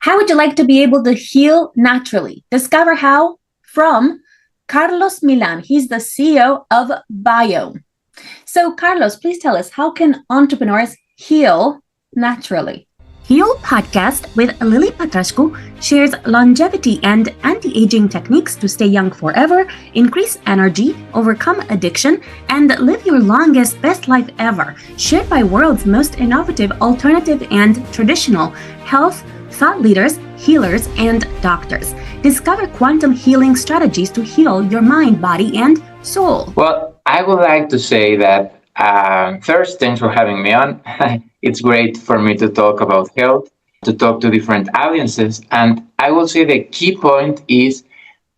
How would you like to be able to heal naturally? Discover how from Carlos Millan. He's the CEO of Biome. So, Carlos, please tell us, how can entrepreneurs heal naturally? Heal podcast with Lily Patrascu shares longevity and anti-aging techniques to stay young forever, increase energy, overcome addiction, and live your longest, best life ever. Shared by world's most innovative, alternative, and traditional health thought leaders, healers, and doctors. Discover quantum healing strategies to heal your mind, body, and soul. Well, I would like to say that first, thanks for having me on. It's great for me to talk about health, to talk to different audiences. And I will say the key point is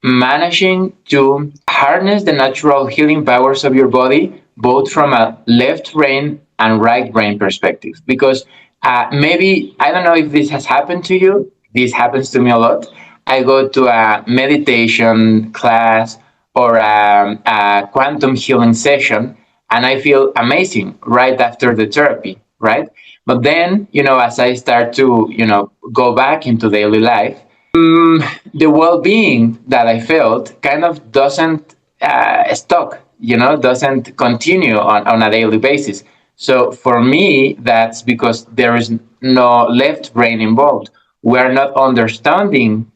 managing to harness the natural healing powers of your body, both from a left brain and right brain perspective. Because maybe, I don't know if this has happened to you. This happens to me a lot. I go to a meditation class or a quantum healing session, and I feel amazing right after the therapy, right? But then, as I start to, go back into daily life, the well-being that I felt kind of doesn't stop, doesn't continue on a daily basis. So for me, that's because there is no left brain involved. We're not understanding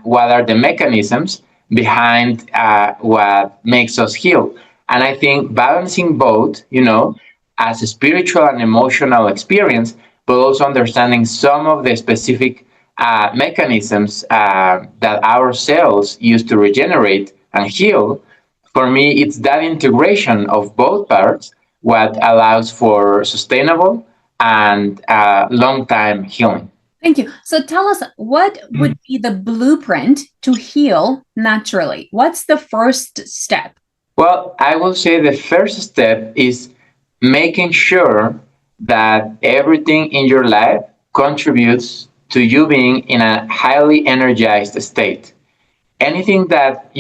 what are the mechanisms behind what makes us heal. And I think balancing both, as a spiritual and emotional experience, but also understanding some of the specific mechanisms that our cells use to regenerate and heal. For me, it's that integration of both parts what allows for sustainable and long-time healing. Thank you. So tell us, what would be the blueprint to heal naturally? What's the first step? Well, I will say the first step is making sure that everything in your life contributes to you being in a highly energized state. Anything that,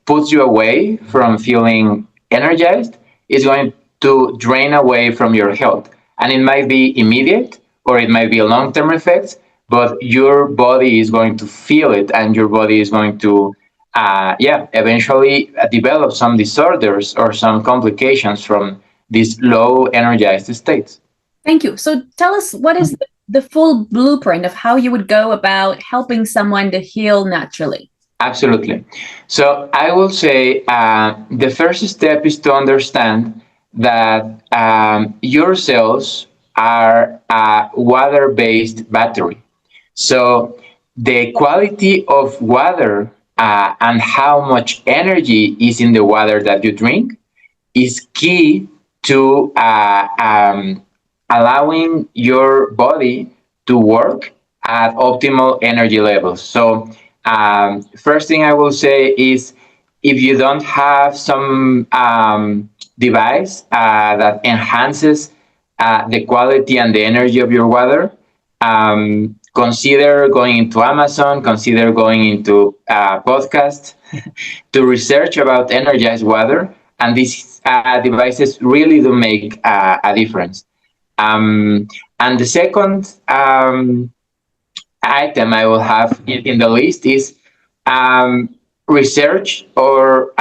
puts you away from feeling energized is going to drain away from your health. And it might be immediate or it might be a long-term effect, but your body is going to feel it and your body is going to, eventually develop some disorders or some complications from these low energized states. Thank you. So tell us, what is the full blueprint of how you would go about helping someone to heal naturally? Absolutely. So I will say the first step is to understand that your cells are a water-based battery. So the quality of water and how much energy is in the water that you drink is key to allowing your body to work at optimal energy levels. So first thing I will say is, if you don't have some device that enhances the quality and the energy of your water, consider going into Amazon, consider going into podcasts to research about energized water. And these devices really do make a difference. And the second item I will have in the list is research or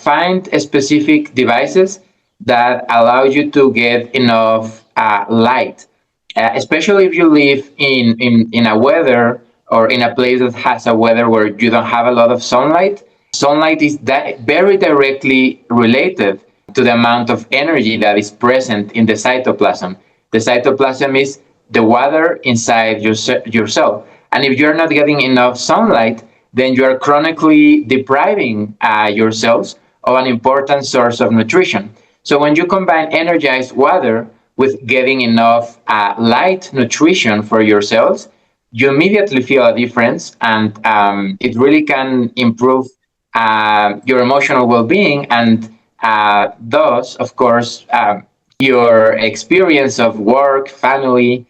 find specific devices that allow you to get enough light, especially if you live in a weather or in a place that has a weather where you don't have a lot of sunlight. Sunlight is very directly related to the amount of energy that is present in the cytoplasm. The cytoplasm is the water inside your cell. And if you're not getting enough sunlight, then you are chronically depriving your cells of an important source of nutrition. So when you combine energized water with getting enough light nutrition for your cells, you immediately feel a difference, and it really can improve your emotional well-being, and thus, of course, your experience of work, family,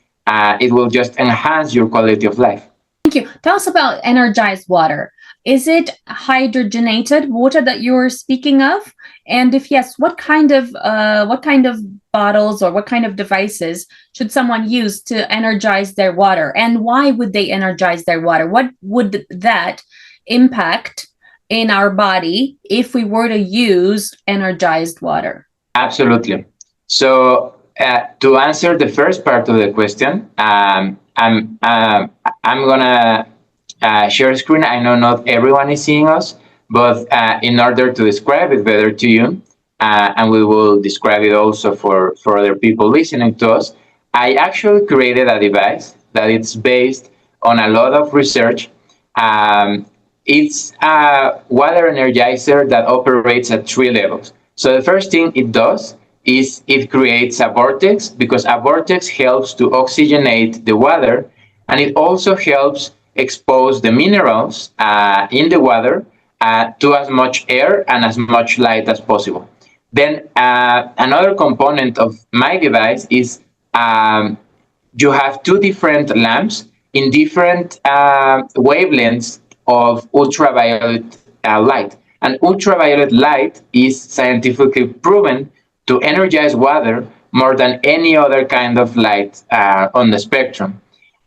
it will just enhance your quality of life. Thank you. Tell us about energized water. Is it hydrogenated water that you're speaking of? And if yes, what kind of bottles or what kind of devices should someone use to energize their water? And why would they energize their water? What would that impact in our body if we were to use energized water? Absolutely. So to answer the first part of the question, I'm gonna share screen. I know not everyone is seeing us, but in order to describe it better to you, and we will describe it also for other people listening to us, I actually created a device that it's based on a lot of research. Um, it's a water energizer that operates at 3 levels. So the first thing it does is it creates a vortex, because a vortex helps to oxygenate the water, and it also helps expose the minerals in the water to as much air and as much light as possible. Then another component of my device is you have two different lamps in different wavelengths of ultraviolet light. And ultraviolet light is scientifically proven to energize water more than any other kind of light on the spectrum.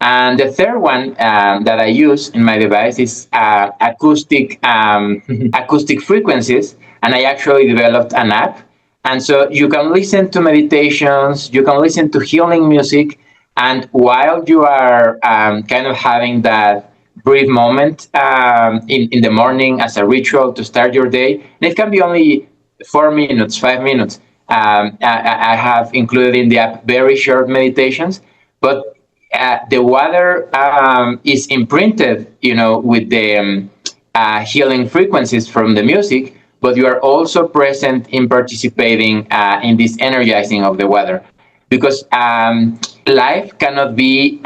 And the third one that I use in my device is acoustic acoustic frequencies, and I actually developed an app. And so you can listen to meditations, you can listen to healing music, and while you are kind of having that brief moment in the morning as a ritual to start your day, and it can be only 4 minutes, 5 minutes. I have included in the app very short meditations, but the water is imprinted, with the healing frequencies from the music, but you are also present in participating in this energizing of the water. Because life cannot be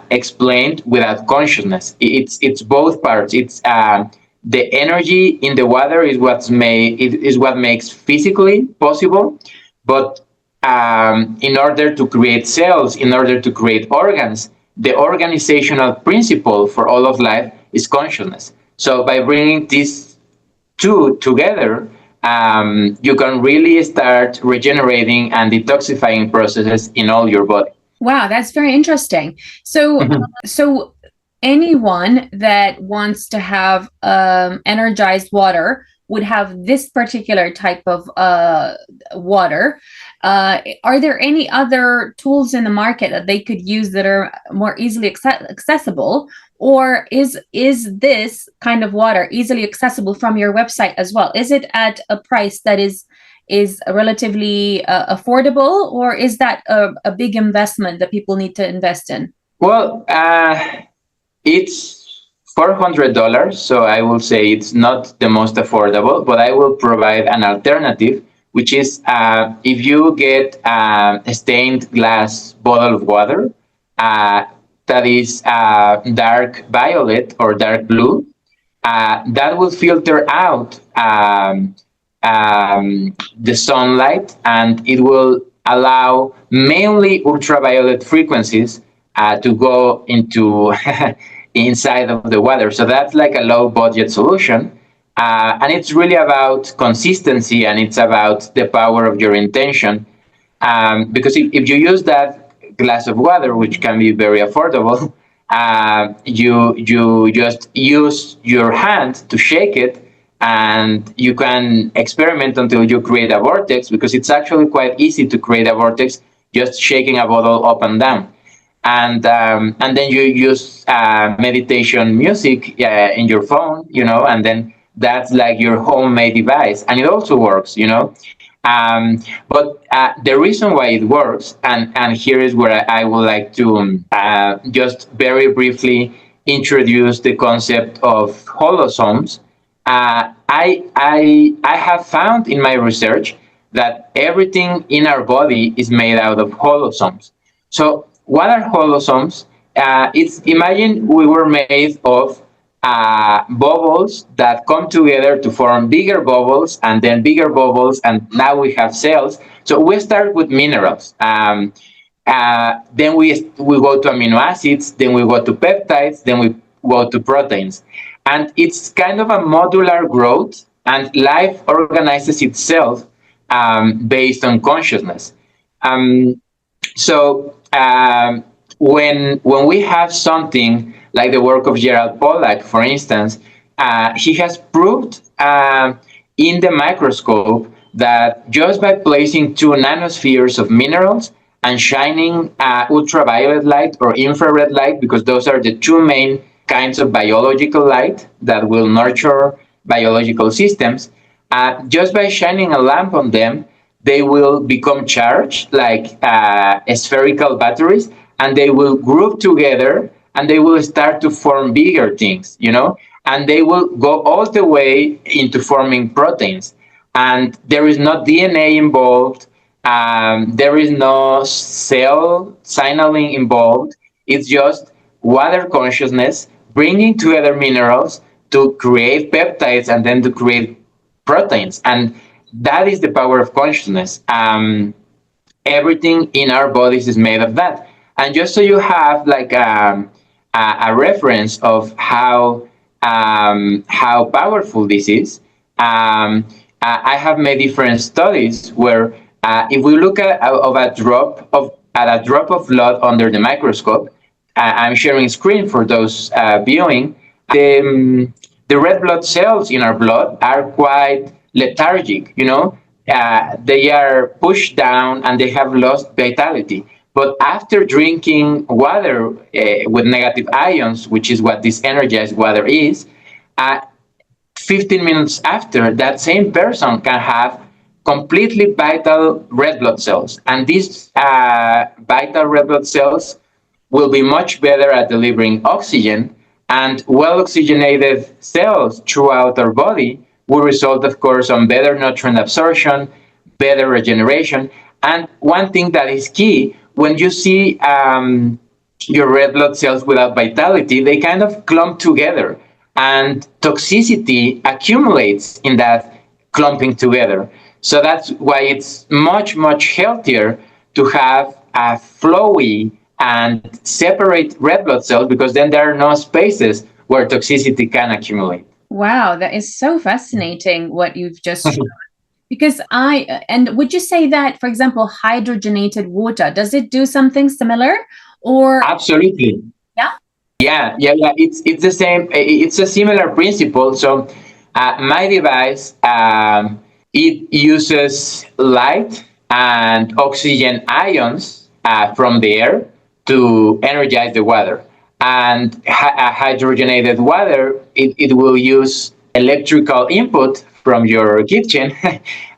explained without consciousness. It's both parts. It's the energy in the water is what makes physically possible, but in order to create cells, in order to create organs, the organizational principle for all of life is consciousness. So by bringing these two together, you can really start regenerating and detoxifying processes in all your body. Wow, that's very interesting. So anyone that wants to have energized water would have this particular type of water. Are there any other tools in the market that they could use that are more easily accessible? Or is this kind of water easily accessible from your website as well? Is it at a price that is relatively affordable, or is that a big investment that people need to invest in? Well, it's $400, so I will say it's not the most affordable, but I will provide an alternative, which is if you get a stained glass bottle of water that is dark violet or dark blue, that will filter out the sunlight, and it will allow mainly ultraviolet frequencies to go into inside of the water. So that's like a low budget solution. And it's really about consistency, and it's about the power of your intention. Because if you use that glass of water, which can be very affordable, you just use your hand to shake it, and you can experiment until you create a vortex, because it's actually quite easy to create a vortex just shaking a bottle up and down. And then you use meditation music in your phone, and then that's like your homemade device, and it also works, but the reason why it works, and here is where I would like to just very briefly introduce the concept of holosomes. I have found in my research that everything in our body is made out of holosomes. So what are holosomes? It's imagine we were made of bubbles that come together to form bigger bubbles, and then bigger bubbles, and now we have cells. So we start with minerals. Then we go to amino acids, then we go to peptides, then we go to proteins. And it's kind of a modular growth, and life organizes itself based on consciousness. Um, so when we have something like the work of Gerald Pollack, for instance, he has proved in the microscope that just by placing two nanospheres of minerals and shining ultraviolet light or infrared light, because those are the two main kinds of biological light that will nurture biological systems, just by shining a lamp on them, they will become charged like spherical batteries, and they will group together, and they will start to form bigger things, and they will go all the way into forming proteins. And there is no DNA involved. There is no cell signaling involved. It's just water consciousness bringing together minerals to create peptides and then to create proteins. And that is the power of consciousness. Everything in our bodies is made of that. And just so you have like a reference of how powerful this is, I have made different studies where if we look at a drop of blood under the microscope, I'm sharing screen for those viewing. The red blood cells in our blood are quite lethargic. They are pushed down and they have lost vitality. But after drinking water with negative ions, which is what this energized water is, uh, 15 minutes after, that same person can have completely vital red blood cells. And these vital red blood cells will be much better at delivering oxygen, and well oxygenated cells throughout our body will result, of course, on better nutrient absorption, better regeneration. And one thing that is key, when you see your red blood cells without vitality, they kind of clump together, and toxicity accumulates in that clumping together. So that's why it's much, much healthier to have a flowy and separate red blood cells, because then there are no spaces where toxicity can accumulate. Wow, that is so fascinating what you've just shown. Because and would you say that, for example, hydrogenated water, does it do something similar? Or Absolutely. yeah? Yeah. It's the same. It's a similar principle. So my device, it uses light and oxygen ions from the air to energize the water. And hydrogenated water, it will use electrical input from your kitchen,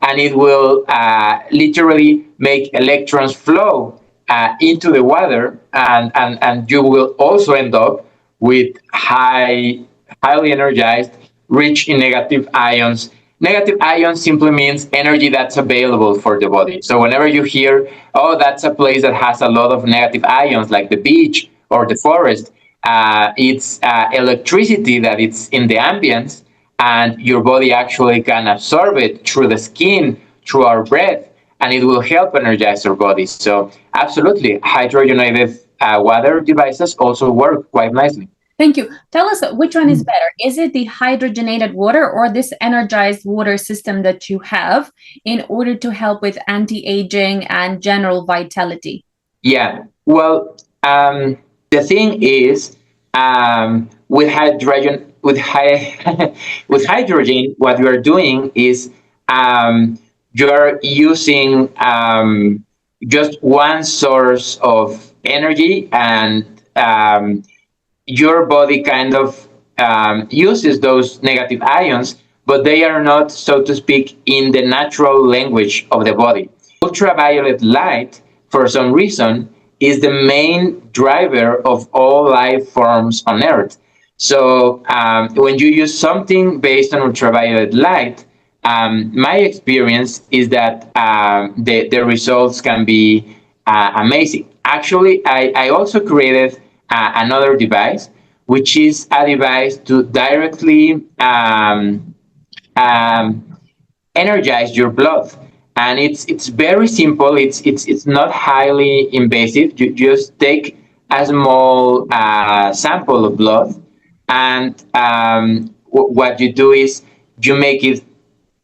and it will literally make electrons flow into the water, and you will also end up with highly energized, rich in negative ions. Negative ions simply means energy that's available for the body. So whenever you hear, oh, that's a place that has a lot of negative ions, like the beach or the forest, it's electricity that it's in the ambience, and your body actually can absorb it through the skin, through our breath, and it will help energize our bodies. So absolutely, hydrogenated water devices also work quite nicely. Thank you. Tell us which one is better. Is it the hydrogenated water or this energized water system that you have in order to help with anti-aging and general vitality? Yeah. Well, the thing is, with hydrogen, with hydrogen, what you are doing is you're using just one source of energy, and your body kind of uses those negative ions, but they are not, so to speak, in the natural language of the body. Ultraviolet light, for some reason, is the main driver of all life forms on Earth. So when you use something based on ultraviolet light, my experience is that the results can be amazing. Actually, I also created another device, which is a device to directly energize your blood. And it's very simple. It's not highly invasive. You just take a small sample of blood, And what you do is you make it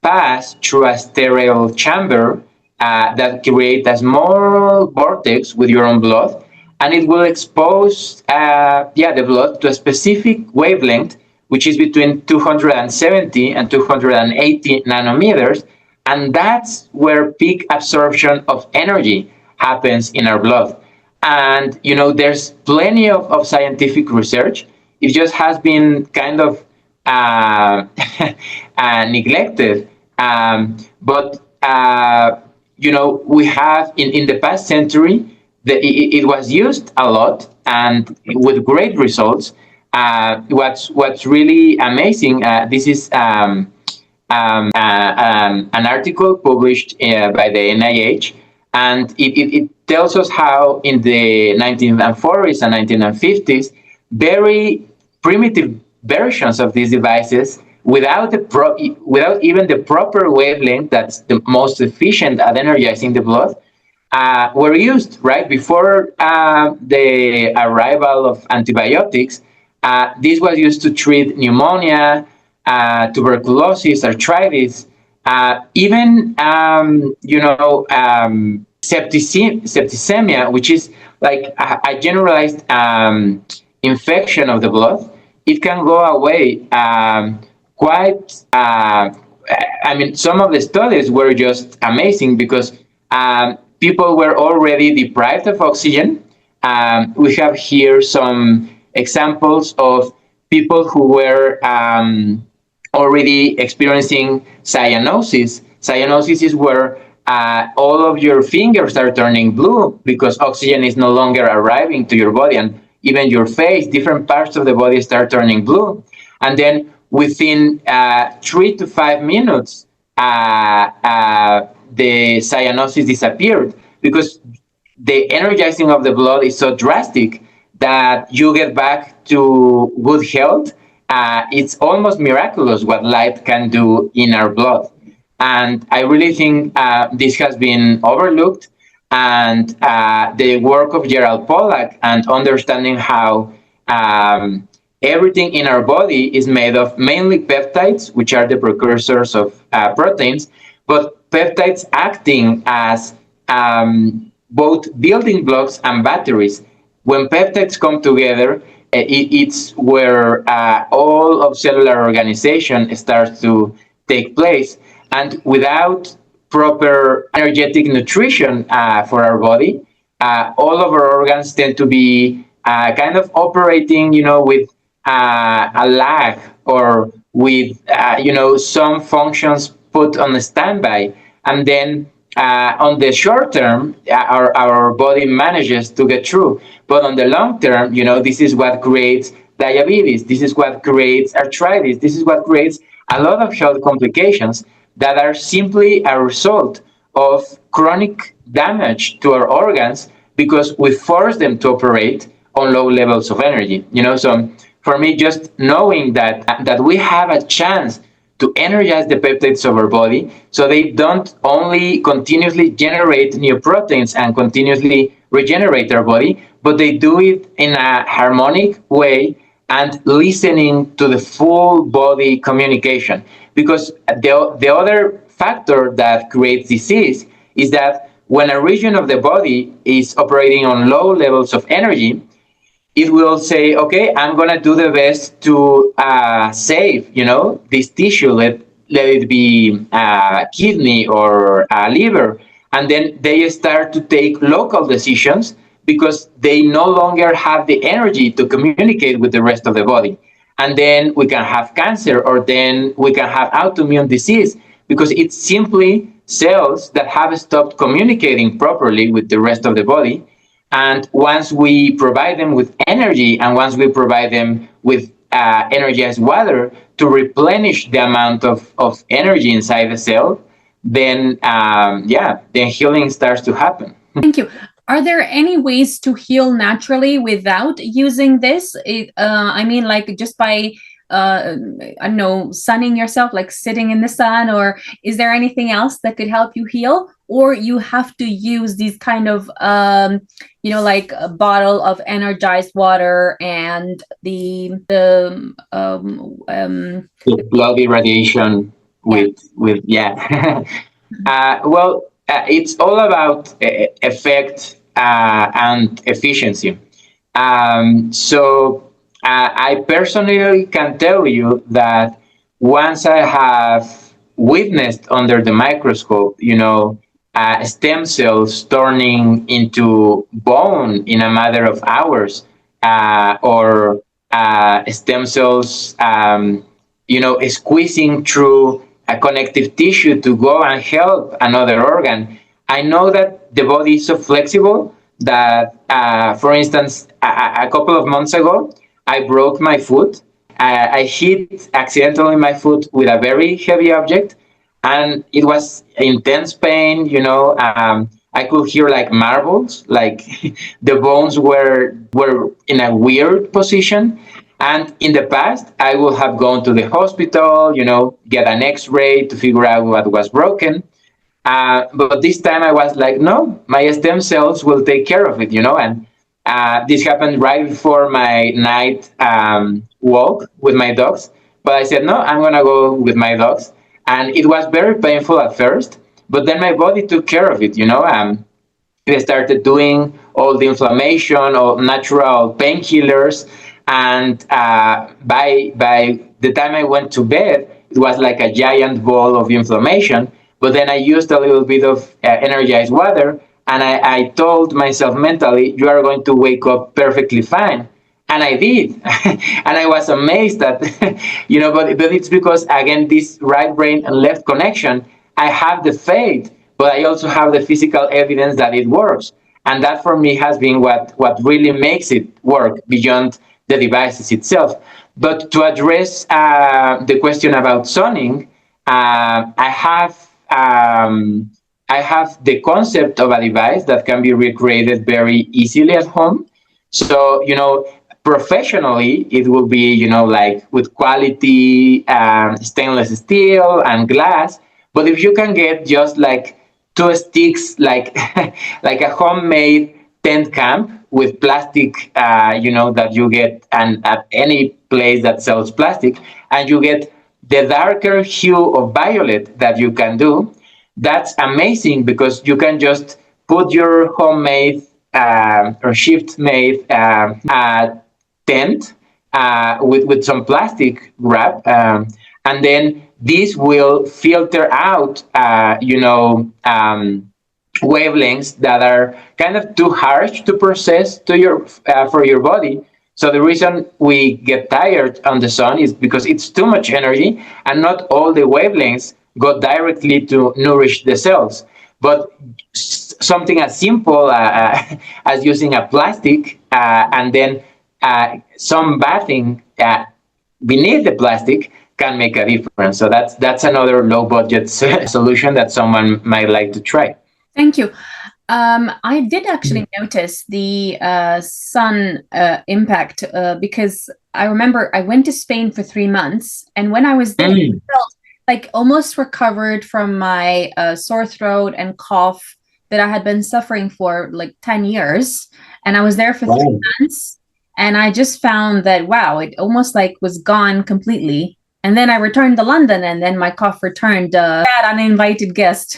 pass through a sterile chamber that creates a small vortex with your own blood, and it will expose the blood to a specific wavelength, which is between 270 and 280 nanometers, and that's where peak absorption of energy happens in our blood. And there's plenty of scientific research. It just has been kind of uh, neglected. But we have in the past century, it was used a lot and with great results. What's really amazing, this is an article published by the NIH, and it tells us how in the 1940s and 1950s, very primitive versions of these devices without without even the proper wavelength that's the most efficient at energizing the blood were used right before the arrival of antibiotics. This was used to treat pneumonia, tuberculosis, arthritis, even septicemia, which is like a generalized infection of the blood. It can go away quite. I mean, some of the studies were just amazing because people were already deprived of oxygen. We have here some examples of people who were already experiencing cyanosis. Cyanosis is where all of your fingers are turning blue because oxygen is no longer arriving to your body, and even your face, different parts of the body start turning blue. And then within 3 to 5 minutes, the cyanosis disappeared because the energizing of the blood is so drastic that you get back to good health. It's almost miraculous what light can do in our blood. And I really think this has been overlooked. And the work of Gerald Pollack and understanding how everything in our body is made of mainly peptides, which are the precursors of proteins, but peptides acting as both building blocks and batteries. When peptides come together, it's where all of cellular organization starts to take place. And without proper energetic nutrition for our body, all of our organs tend to be kind of operating, with a lag or with, some functions put on standby. And then on the short term, our body manages to get through. But on the long term, this is what creates diabetes. This is what creates arthritis. This is what creates a lot of health complications that are simply a result of chronic damage to our organs because we force them to operate on low levels of energy. So for me, just knowing that we have a chance to energize the peptides of our body so they don't only continuously generate new proteins and continuously regenerate our body, but they do it in a harmonic way and listening to the full body communication. Because the other factor that creates disease is that when a region of the body is operating on low levels of energy, it will say, okay, I'm going to do the best to save, this tissue. Let it be kidney or liver. And then they start to take local decisions because they no longer have the energy to communicate with the rest of the body. And then we can have cancer, or then we can have autoimmune disease because it's simply cells that have stopped communicating properly with the rest of the body. And once we provide them with energy, and once we provide them with energized water to replenish the amount of energy inside the cell, then then healing starts to happen. Thank you. Are there any ways to heal naturally without using this? I mean, like just by I don't know, sunning yourself, like sitting in the sun, or is there anything else that could help you heal? Or you have to use these kind of, like a bottle of energized water and The blood irradiation yeah. with yeah. It's all about effect and efficiency. I personally can tell you that once I have witnessed under the microscope, stem cells turning into bone in a matter of hours, or stem cells, squeezing through a connective tissue to go and help another organ. I know that the body is so flexible that, for instance, a couple of months ago, I broke my foot. I hit accidentally my foot with a very heavy object, and it was intense pain. I could hear like marbles, like the bones were in a weird position. And in the past, I would have gone to the hospital, get an X-ray to figure out what was broken. But this time I was like, no, my stem cells will take care of it, and this happened right before my night walk with my dogs. But I said, no, I'm going to go with my dogs. And it was very painful at first, but then my body took care of it, they started doing all the inflammation, all natural painkillers, and by the time I went to bed, it was like a giant ball of inflammation. But then I used a little bit of energized water, and I told myself mentally, "You are going to wake up perfectly fine." And I did, and I was amazed that, but it's because, again, this right brain and left connection. I have the faith, but I also have the physical evidence that it works. And that for me has been what really makes it work beyond the devices itself. But to address the question about zoning, I have the concept of a device that can be recreated very easily at home. So, professionally, it will be, like with quality stainless steel and glass. But if you can get just like two sticks, like like a homemade tent camp with plastic, that you get and at any place that sells plastic, and you get the darker hue of violet that you can do, that's amazing because you can just put your homemade or shift made tent with some plastic wrap, and then this will filter out, wavelengths that are kind of too harsh to process to your for your body. So the reason we get tired on the sun is because it's too much energy, and not all the wavelengths go directly to nourish the cells. But something as simple as using a plastic and then some bathing beneath the plastic can make a difference. So that's another low budget solution that someone might like to try. Thank you. I did actually notice the sun impact because I remember I went to Spain for 3 months, and when I was there, I felt like almost recovered from my sore throat and cough that I had been suffering for like 10 years. And I was there for 3 months, and I just found that, wow, it almost like was gone completely. And then I returned to London, and then my cough returned. Bad uninvited guest,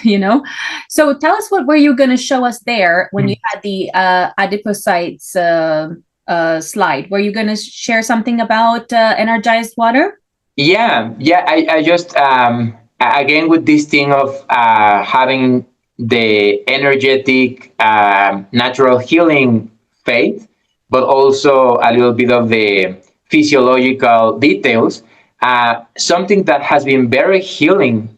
So tell us, what were you going to show us there when you had the adipocytes slide? Were you going to share something about energized water? Yeah. I just again with this thing of having the energetic, natural healing faith, but also a little bit of the physiological details. Something that has been very healing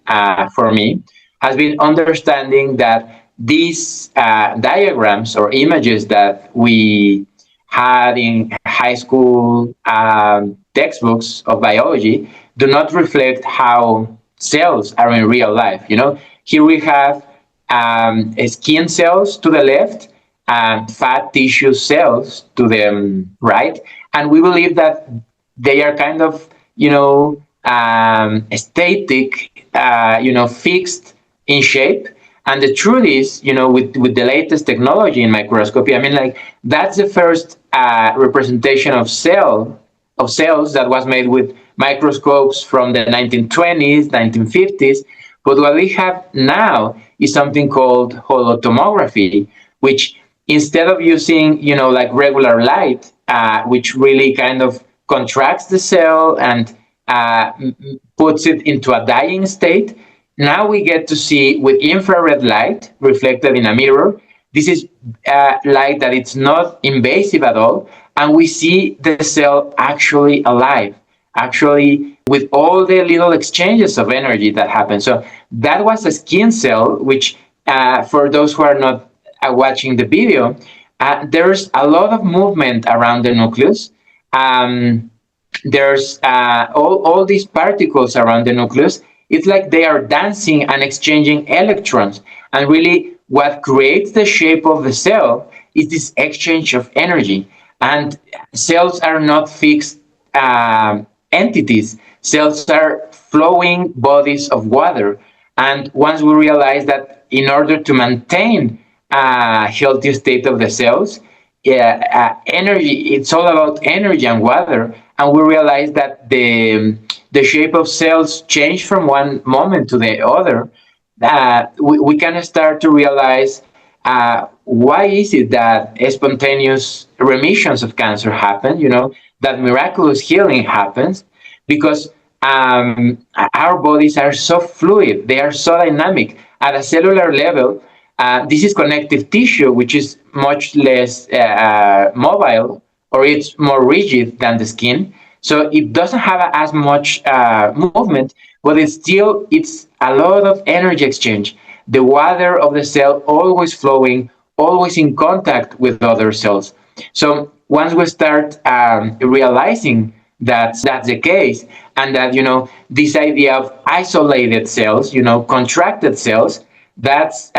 for me has been understanding that these diagrams or images that we had in high school textbooks of biology do not reflect how cells are in real life. Here we have skin cells to the left and fat tissue cells to the right, and we believe that they are kind of static, fixed in shape. And the truth is, with the latest technology in microscopy, I mean, like, that's the first representation of cells that was made with microscopes from the 1920s, 1950s. But what we have now is something called holotomography, which, instead of using, like regular light, which really kind of contracts the cell and puts it into a dying state, now we get to see with infrared light reflected in a mirror. This is light that it's not invasive at all, and we see the cell actually alive, actually with all the little exchanges of energy that happen. So that was a skin cell, which, for those who are not watching the video, there's a lot of movement around the nucleus. There's all these particles around the nucleus. It's like they are dancing and exchanging electrons. And really, what creates the shape of the cell is this exchange of energy. And cells are not fixed entities. Cells are flowing bodies of water. And once we realize that in order to maintain a healthy state of the cells, energy, it's all about energy and water. And we realize that the shape of cells change from one moment to the other. We can start to realize why is it that spontaneous remissions of cancer happen, that miraculous healing happens, because our bodies are so fluid, they are so dynamic. At a cellular level, this is connective tissue, which is much less mobile, or it's more rigid than the skin. So it doesn't have as much movement, but it's a lot of energy exchange. The water of the cell always flowing, always in contact with other cells. So once we start realizing that that's the case, and that, this idea of isolated cells, contracted cells, that's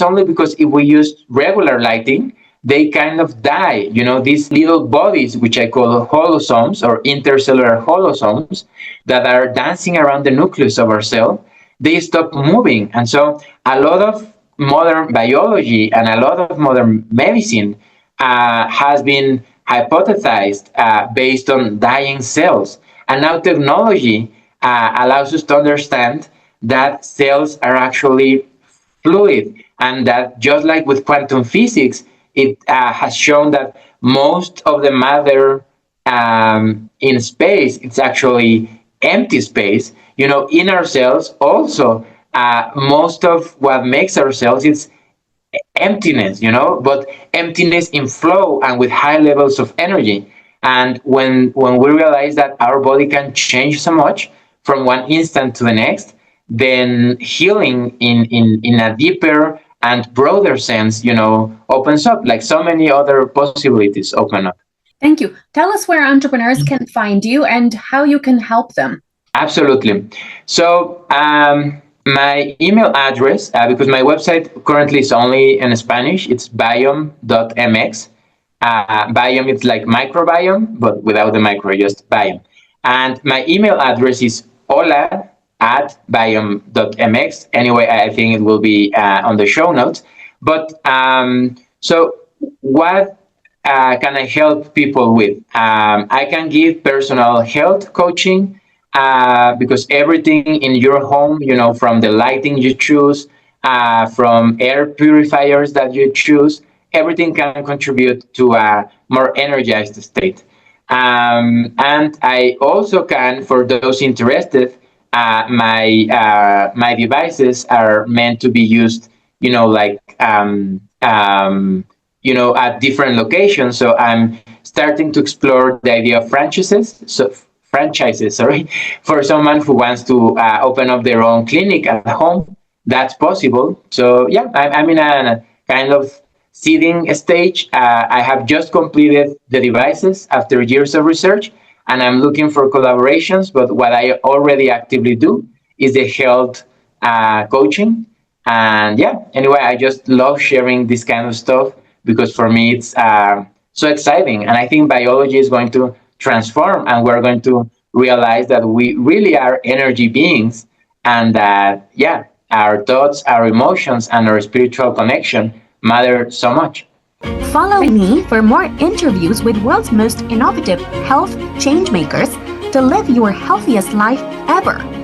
only because if we use regular lighting, they kind of die. These little bodies, which I call holosomes or intercellular holosomes, that are dancing around the nucleus of our cell, they stop moving. And so a lot of modern biology and a lot of modern medicine has been hypothesized based on dying cells. And now technology allows us to understand that cells are actually fluid, and that, just like with quantum physics, it has shown that most of the matter in space, it's actually empty space. In our cells also, most of what makes our cells is emptiness, but emptiness in flow and with high levels of energy. And when we realize that our body can change so much from one instant to the next, then healing in a deeper and broader sense, opens up, like so many other possibilities open up. Thank you. Tell us where entrepreneurs can find you and how you can help them. Absolutely. So my email address, because my website currently is only in Spanish, it's biome.mx. Biome, it's like microbiome, but without the micro, just biome. And my email address is hola@biome.mx. Anyway, I think it will be on the show notes. But so what can I help people with? I can give personal health coaching, because everything in your home, from the lighting you choose, from air purifiers that you choose, everything can contribute to a more energized state. And I also can, for those interested, my devices are meant to be used, at different locations. So I'm starting to explore the idea of franchises, sorry, for someone who wants to open up their own clinic at home. That's possible. So yeah, I'm in a kind of seeding stage. I have just completed the devices after years of research, and I'm looking for collaborations. But what I already actively do is the health coaching. And yeah, anyway, I just love sharing this kind of stuff, because for me it's so exciting. And I think biology is going to transform, and we're going to realize that we really are energy beings, and that, yeah, our thoughts, our emotions, and our spiritual connection matter so much. Follow me for more interviews with world's most innovative health changemakers to live your healthiest life ever.